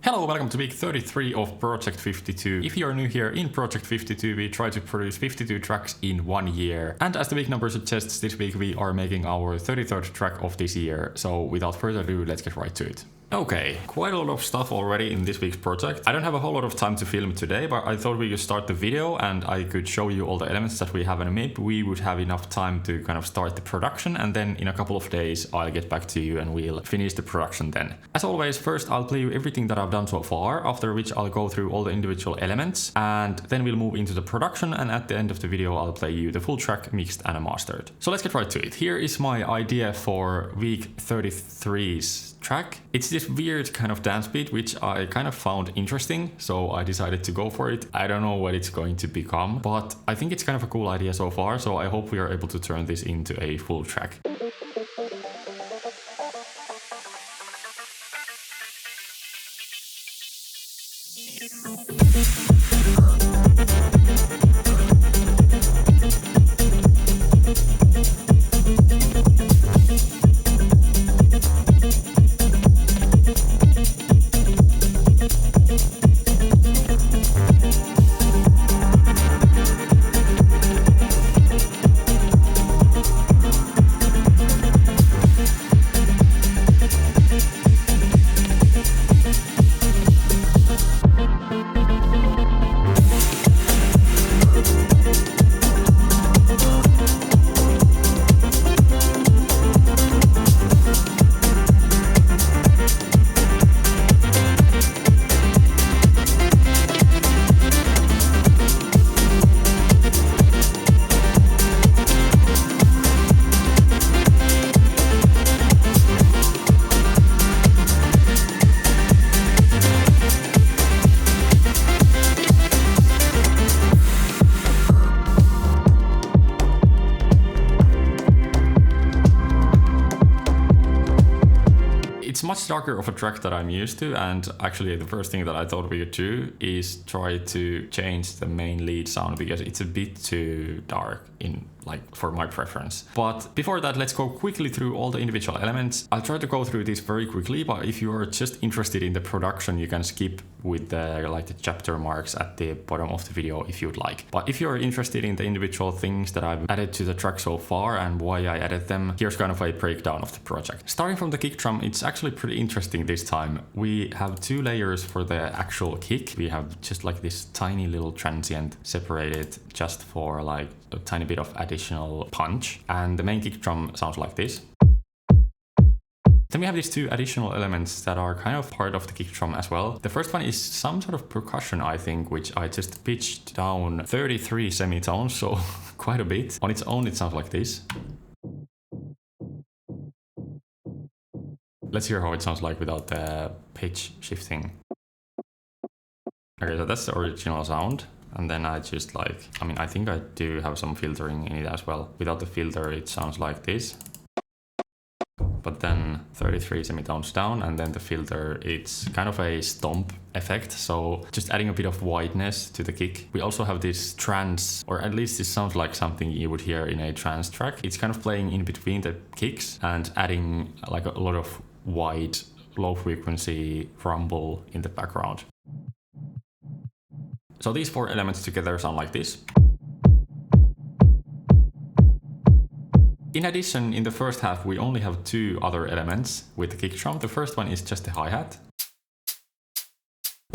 Hello, welcome to week 33 of Project 52. If you are new here, in Project 52 we try to produce 52 tracks in 1 year. And as the week number suggests, this week we are making our 33rd track of this year. So without further ado, let's get right to it. Okay, quite a lot of stuff already in this week's project. I don't have a whole lot of time to film today, but I thought we could start the video and I could show you all the elements that we have in a MIP. We would have enough time to kind of start the production, and then in a couple of days I'll get back to you and we'll finish the production then. As always, first I'll play you everything that I've done so far, after which I'll go through all the individual elements, and then we'll move into the production, and at the end of the video I'll play you the full track mixed and mastered. So let's get right to it. Here is my idea for week 33's track. It's this weird kind of dance beat which I kind of found interesting, so I decided to go for it. I don't know what it's going to become, but I think it's kind of a cool idea so far, so I hope we are able to turn this into a full track. It's much darker of a track that I'm used to, and actually the first thing that I thought we could do is try to change the main lead sound because it's a bit too dark for my preference. But before that, let's go quickly through all the individual elements. I'll try to go through this very quickly, but if you are just interested in the production, you can skip with the chapter marks at the bottom of the video if you'd like. But if you're interested in the individual things that I've added to the track so far and why I added them, here's kind of a breakdown of the project. Starting from the kick drum, it's actually pretty interesting this time. We have two layers for the actual kick. We have just like this tiny little transient separated just for like a tiny bit of additional punch, and the main kick drum sounds like this. Then we have these two additional elements that are kind of part of the kick drum as well. The first one is some sort of percussion, I think, which I just pitched down 33 semitones, so quite a bit. On its own it sounds like this. Let's hear how it sounds like without the pitch shifting. Okay, so that's the original sound. And then I just I think I do have some filtering in it as well. Without the filter, it sounds like this. But then 33 semitones down, and then the filter, it's kind of a stomp effect. So just adding a bit of wideness to the kick. We also have this trance, or at least this sounds like something you would hear in a trance track. It's kind of playing in between the kicks and adding like a lot of wide, low frequency rumble in the background. So these four elements together sound like this. In addition, in the first half, we only have two other elements with the kick drum. The first one is just the hi-hat.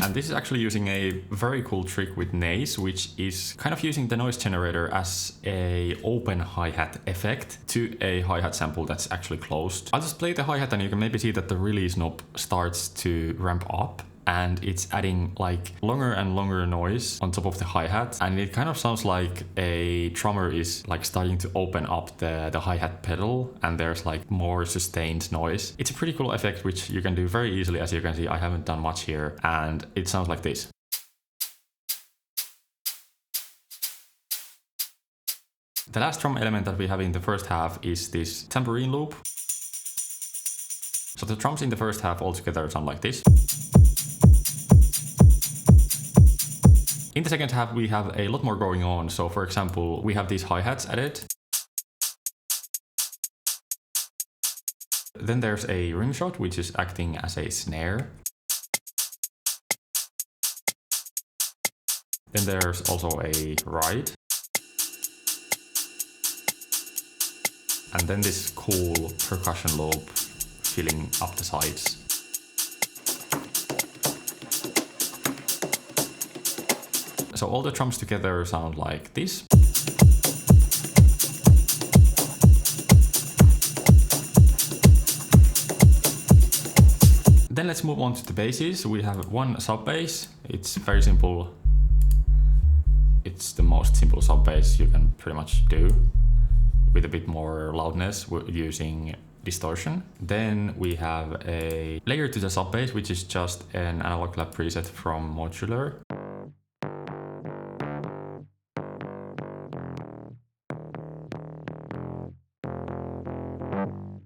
And this is actually using a very cool trick with Naze, which is kind of using the noise generator as a open hi-hat effect to a hi-hat sample that's actually closed. I'll just play the hi-hat and you can maybe see that the release knob starts to ramp up, and it's adding like longer and longer noise on top of the hi-hat, and it kind of sounds like a drummer is like starting to open up the hi-hat pedal, and there's like more sustained noise. It's a pretty cool effect which you can do very easily. As you can see, I haven't done much here, and it sounds like this. The last drum element that we have in the first half is this tambourine loop. So the drums in the first half altogether sound like this. In the second half, we have a lot more going on. So for example, we have these hi-hats added. Then there's a rim shot, which is acting as a snare. Then there's also a ride. And then this cool percussion loop filling up the sides. So all the drums together sound like this. Then let's move on to the basses. We have one sub bass. It's very simple. It's the most simple sub bass you can pretty much do, with a bit more loudness using distortion. Then we have a layer to the sub bass, which is just an Analog Lab preset from Modular.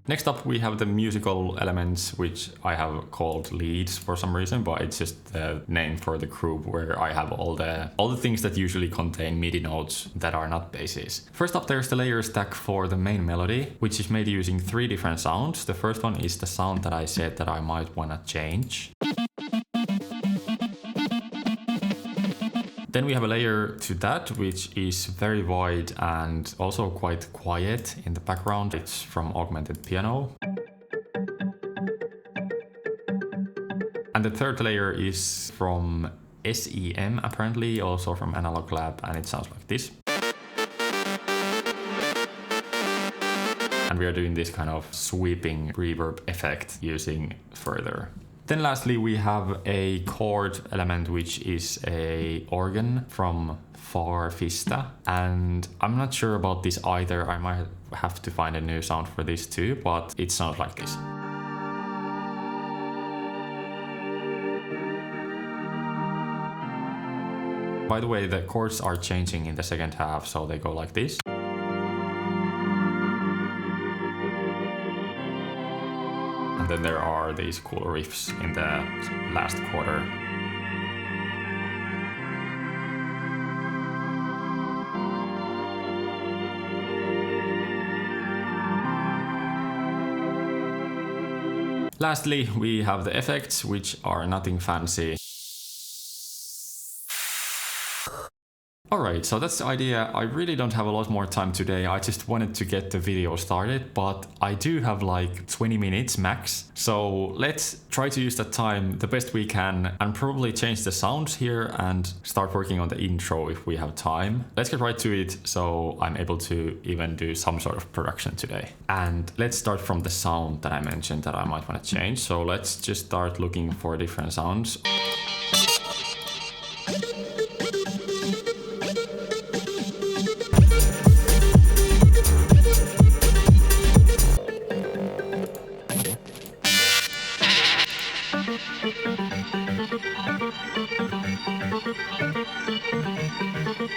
Next up we have the musical elements, which I have called leads for some reason, but it's just the name for the group where I have all the things that usually contain MIDI notes that are not basses. First up there's the layer stack for the main melody, which is made using 3 different sounds. The first one is the sound that I said that I might want to change. Then we have a layer to that, which is very wide and also quite quiet in the background. It's from Augmented Piano. And the third layer is from SEM, apparently, also from Analog Lab, and it sounds like this. And we are doing this kind of sweeping reverb effect using Further. Then lastly, we have a chord element, which is a organ from Farfista. And I'm not sure about this either. I might have to find a new sound for this too, but it sounds like this. By the way, the chords are changing in the second half, so they go like this. And then there are these cool riffs in the last quarter. Lastly, we have the effects, which are nothing fancy. Alright, so that's the idea. I really don't have a lot more time today. I just wanted to get the video started, but I do have like 20 minutes max. So let's try to use that time the best we can and probably change the sounds here and start working on the intro if we have time. Let's get right to it so I'm able to even do some sort of production today. And let's start from the sound that I mentioned that I might want to change. So let's just start looking for different sounds.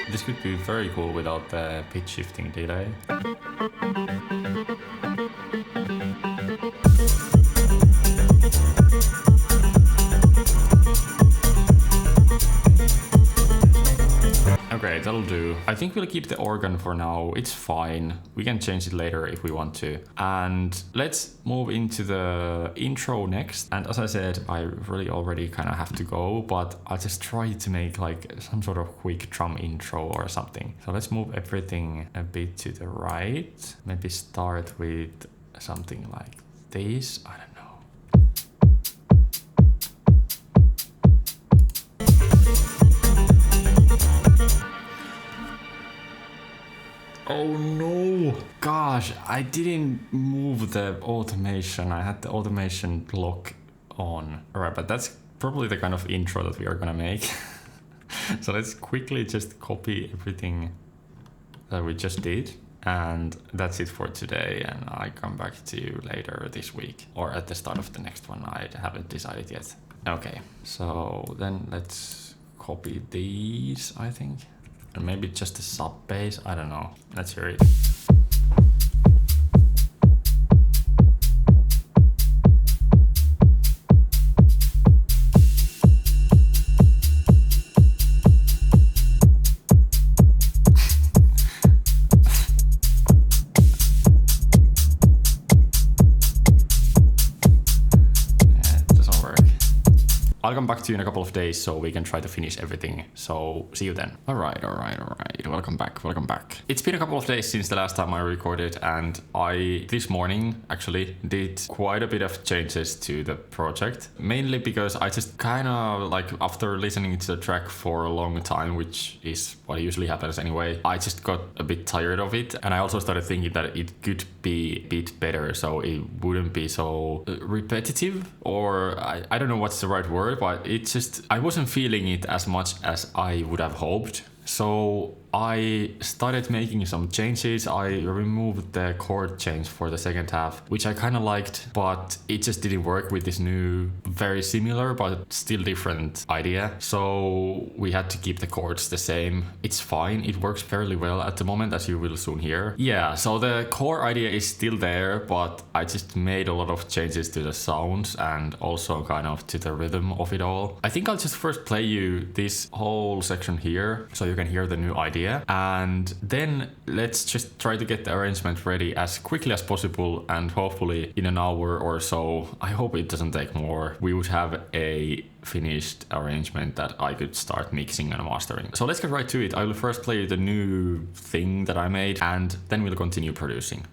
This could be very cool without the pitch shifting delay. Okay, that'll do. I think we'll keep the organ for now. It's fine. We can change it later if we want to. And let's move into the intro next. And as I said, I really already kind of have to go, but I'll just try to make like some sort of quick drum intro or something. So let's move everything a bit to the right. Maybe start with something like this. I don't know. Oh no! Gosh, I didn't move the automation. I had the automation block on. Alright, but that's probably the kind of intro that we are gonna make. So let's quickly just copy everything that we just did. And that's it for today. And I come back to you later this week or at the start of the next one. I haven't decided yet. Okay, so then let's copy these, I think. And maybe just a sub bass, I don't know. Let's hear it. I'll come back to you in a couple of days so we can try to finish everything. So see you then. All right. Welcome back. It's been a couple of days since the last time I recorded, and I this morning actually did quite a bit of changes to the project, mainly because I just kind of like, after listening to the track for a long time, which is what usually happens anyway, I just got a bit tired of it, and I also started thinking that it could be a bit better so it wouldn't be so repetitive, or I don't know what's the right word, but it just, I wasn't feeling it as much as I would have hoped. So I started making some changes. I removed the chord change for the second half, which I kind of liked, but it just didn't work with this new, very similar but still different idea. So we had to keep the chords the same. It's fine. It works fairly well at the moment, as you will soon hear. Yeah, so the core idea is still there, but I just made a lot of changes to the sounds and also kind of to the rhythm of it all. I think I'll just first play you this whole section here so you can hear the new idea, and then let's just try to get the arrangement ready as quickly as possible, and hopefully in an hour or so, I hope it doesn't take more, we would have a finished arrangement that I could start mixing and mastering. So let's get right to it. I will first play the new thing that I made, and then we'll continue producing.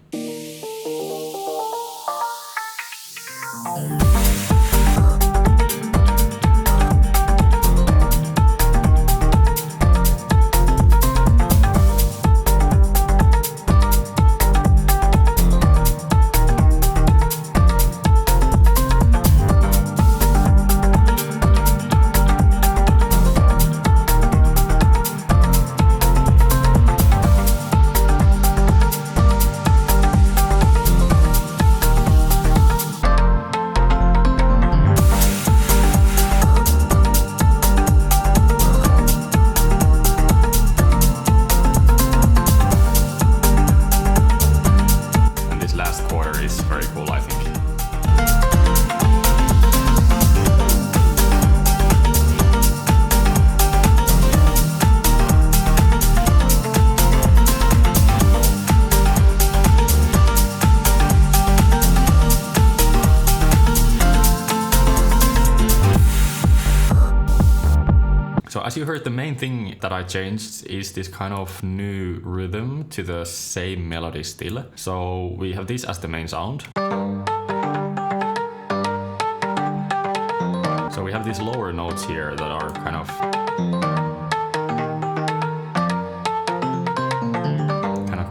So as you heard, the main thing that I changed is this kind of new rhythm to the same melody still. So we have this as the main sound. So we have these lower notes here that are kind of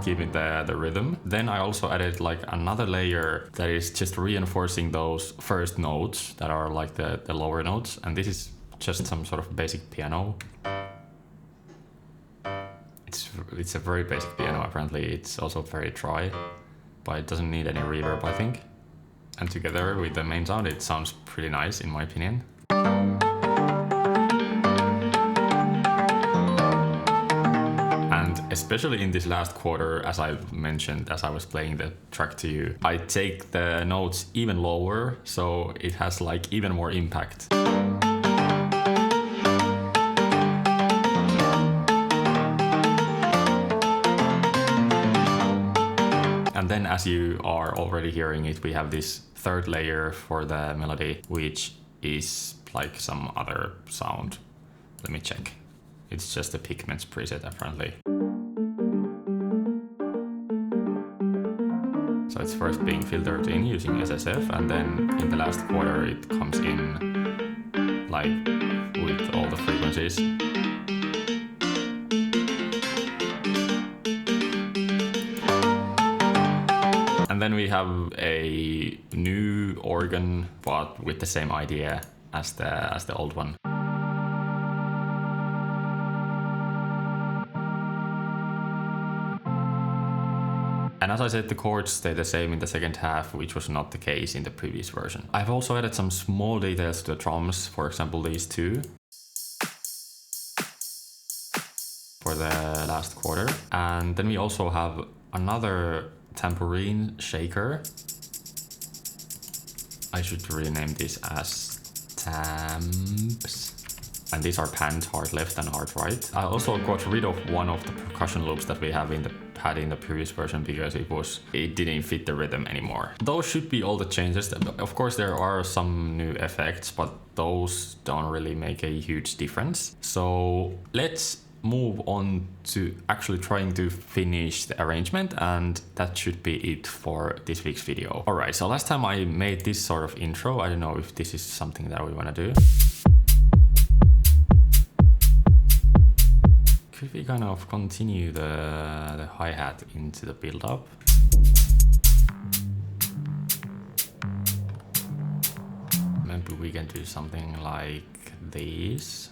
keeping the rhythm. Then I also added like another layer that is just reinforcing those first notes that are like the lower notes, and this is just some sort of basic piano. It's a very basic piano. Apparently it's also very dry, but it doesn't need any reverb, I think. And together with the main sound, it sounds pretty nice in my opinion. And especially in this last quarter, as I mentioned, as I was playing the track to you, I take the notes even lower, so it has like even more impact. And then, as you are already hearing it, we have this third layer for the melody, which is like some other sound. Let me check. It's just a Pigments preset, apparently. So it's first being filtered in using SSF, and then in the last quarter it comes in like with all the frequencies. And then we have a new organ, but with the same idea as the old one. And as I said, the chords stay the same in the second half, which was not the case in the previous version. I've also added some small details to the drums, for example these two, for the last quarter. And then we also have another tambourine shaker. I should rename this as Tams. And these are panned hard left and hard right. I also got rid of one of the percussion loops that we have in the had in the previous version because it didn't fit the rhythm anymore. Those should be all the changes. Of course, there are some new effects, but those don't really make a huge difference. So let's move on to actually trying to finish the arrangement, and that should be it for this week's video. Alright, so last time I made this sort of intro. I don't know if this is something that we want to do. Could we kind of continue the hi-hat into the build-up? Maybe we can do something like this.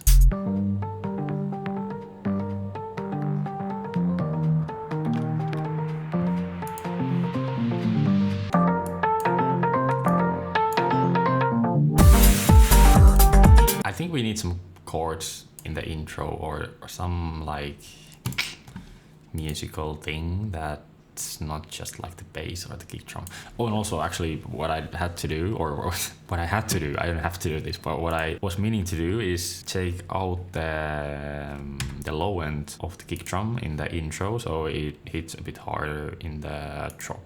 I think we need some chords in the intro or some like musical thing that's not just like the bass or the kick drum. Oh, and also actually what I had to do, or what I had to do, I don't have to do this, but what I was meaning to do is take out the low end of the kick drum in the intro so it hits a bit harder in the drop.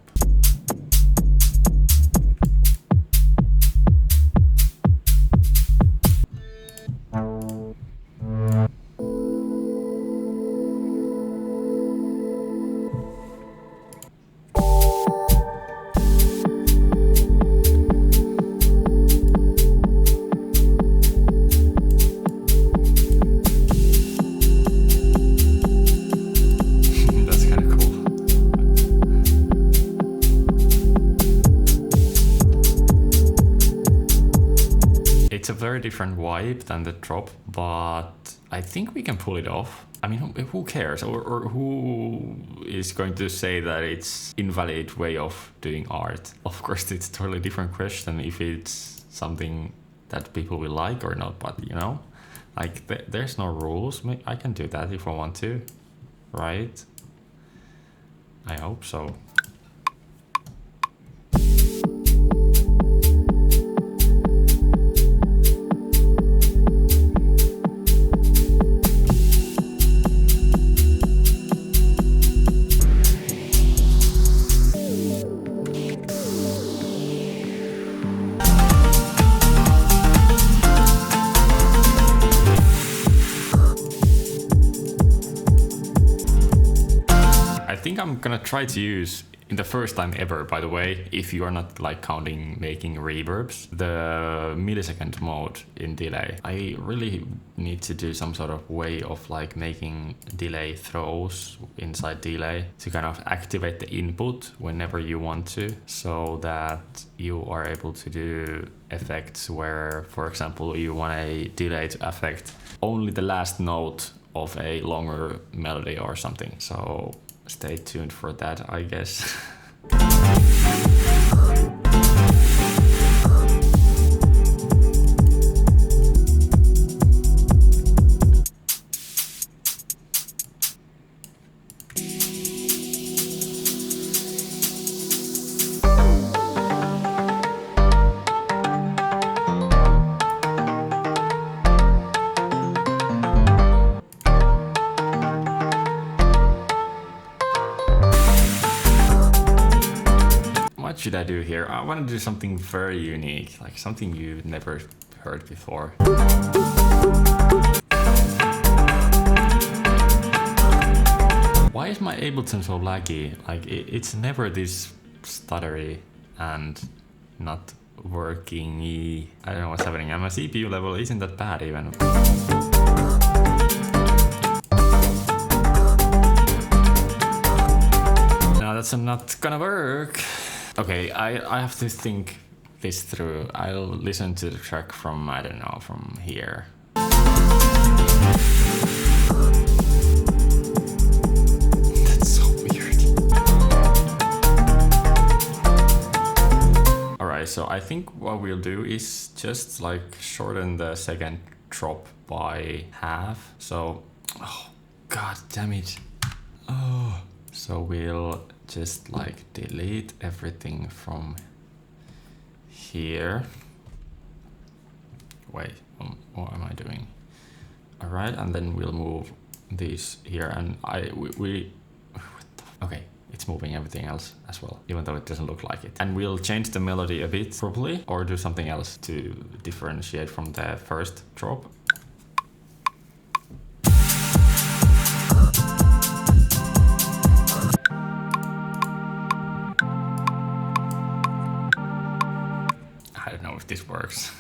It's a very different vibe than the drop, but I think we can pull it off. I mean, who cares? Or who is going to say that it's invalid way of doing art? Of course, it's a totally different question if it's something that people will like or not, but you know, like there's no rules. I can do that if I want to, right? I hope so. I think I'm gonna try to use, in the first time ever, by the way, if you are not like counting making reverbs, the millisecond mode in delay. I really need to do some sort of way of like making delay throws inside delay to kind of activate the input whenever you want to, so that you are able to do effects where, for example, you want a delay to affect only the last note of a longer melody or something. So stay tuned for that, I guess. What should I do here? I want to do something very unique, like something you've never heard before. Why is my Ableton so laggy? Like it's never this stuttery and not working-y. I don't know what's happening. And my CPU level isn't that bad even. No, that's not gonna work. Okay, I have to think this through. I'll listen to the track from, I don't know, from here. That's so weird. Alright, so I think what we'll do is just like shorten the second drop by half. So, oh, god damn it. Oh, so we'll just like delete everything from here. Wait, what am I doing? All right, and then we'll move this here, and what the Okay, it's moving everything else as well, even though it doesn't look like it. And we'll change the melody a bit probably, or do something else to differentiate from the first drop. I don't know if this works.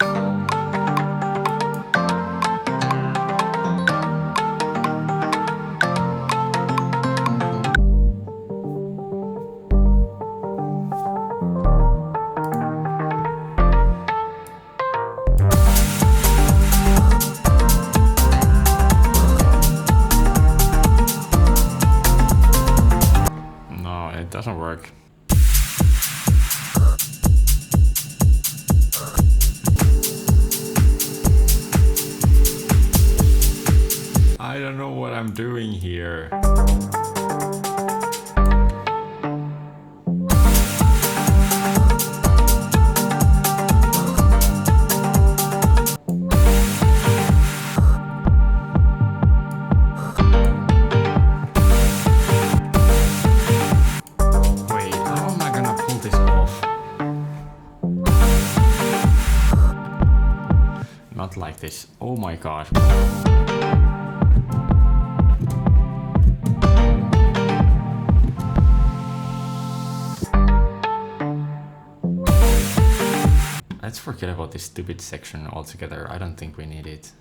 No, it doesn't work. I don't know what I'm doing here. Wait, how am I gonna pull this off? Not like this. Oh my god. Let's forget about this stupid section altogether. I don't think we need it.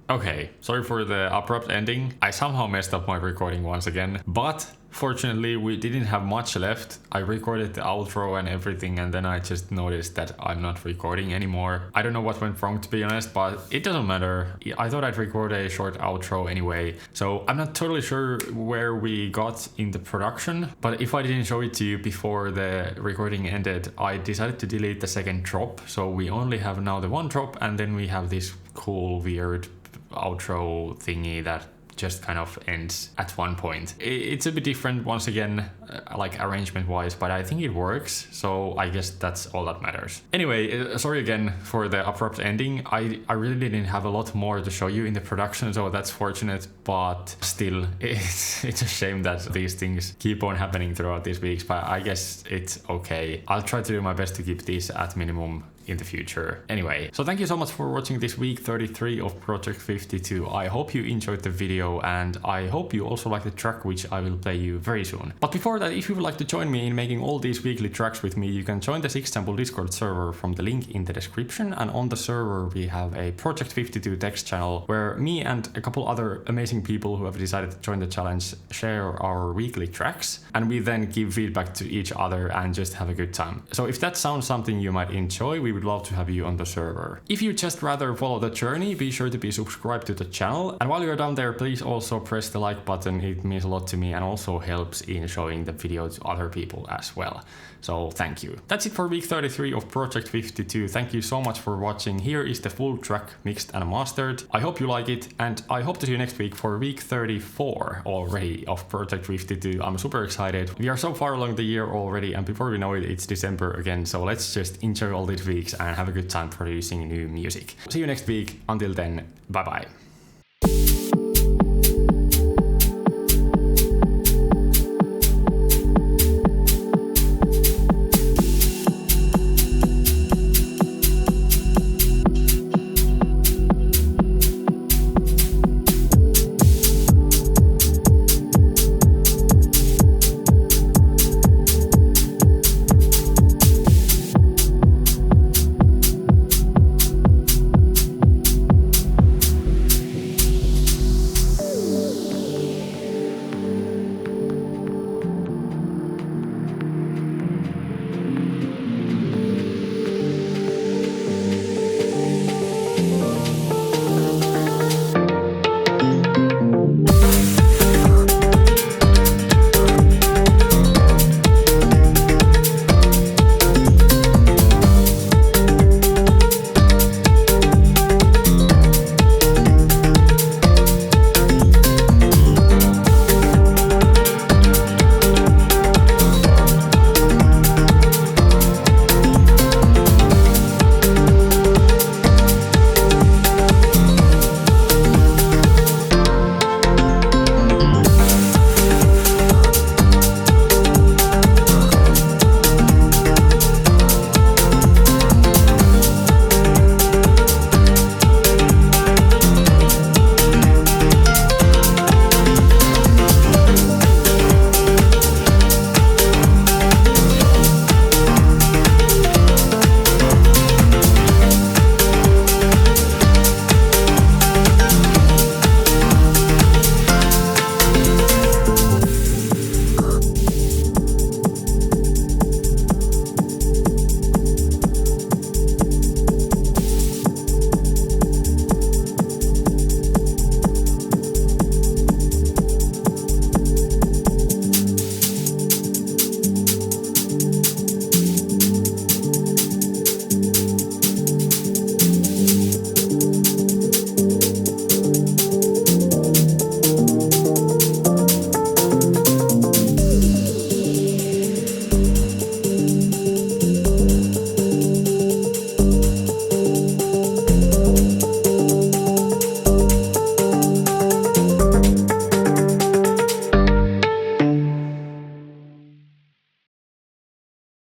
Okay, sorry for the abrupt ending. I somehow messed up my recording once again, but fortunately we didn't have much left. I recorded the outro and everything, and then I just noticed that I'm not recording anymore. I don't know what went wrong, to be honest, but it doesn't matter. I thought I'd record a short outro anyway, so I'm not totally sure where we got in the production, but if I didn't show it to you before the recording ended, I decided to delete the second drop, so we only have now the one drop, and then we have this cool, weird outro thingy that just kind of ends at one point. It's a bit different once again, like arrangement wise, but I think it works, so I guess that's all that matters. Anyway, sorry again for the abrupt ending. I really didn't have a lot more to show you in the production, so that's fortunate, but still it's a shame that these things keep on happening throughout these weeks, but I guess it's okay. I'll try to do my best to keep these at minimum in the future. Anyway, so thank you so much for watching this week 33 of Project 52. I hope you enjoyed the video, and I hope you also like the track, which I will play you very soon. But before that, if you would like to join me in making all these weekly tracks with me, you can join the Six Temple Discord server from the link in the description, and on the server we have a Project 52 text channel where me and a couple other amazing people who have decided to join the challenge share our weekly tracks, and we then give feedback to each other and just have a good time. So if that sounds something you might enjoy, we would love to have you on the server. If you just rather follow the journey, be sure to be subscribed to the channel, and while you're down there, please also press the like button. It means a lot to me and also helps in showing the video to other people as well. So thank you. That's it for week 33 of Project 52. Thank you so much for watching. Here is the full track mixed and mastered. I hope you like it, and I hope to see you next week for week 34 already of Project 52. I'm super excited. We are so far along the year already, and before we know it, it's December again. So let's just enjoy all these weeks and have a good time producing new music. See you next week. Until then, bye bye.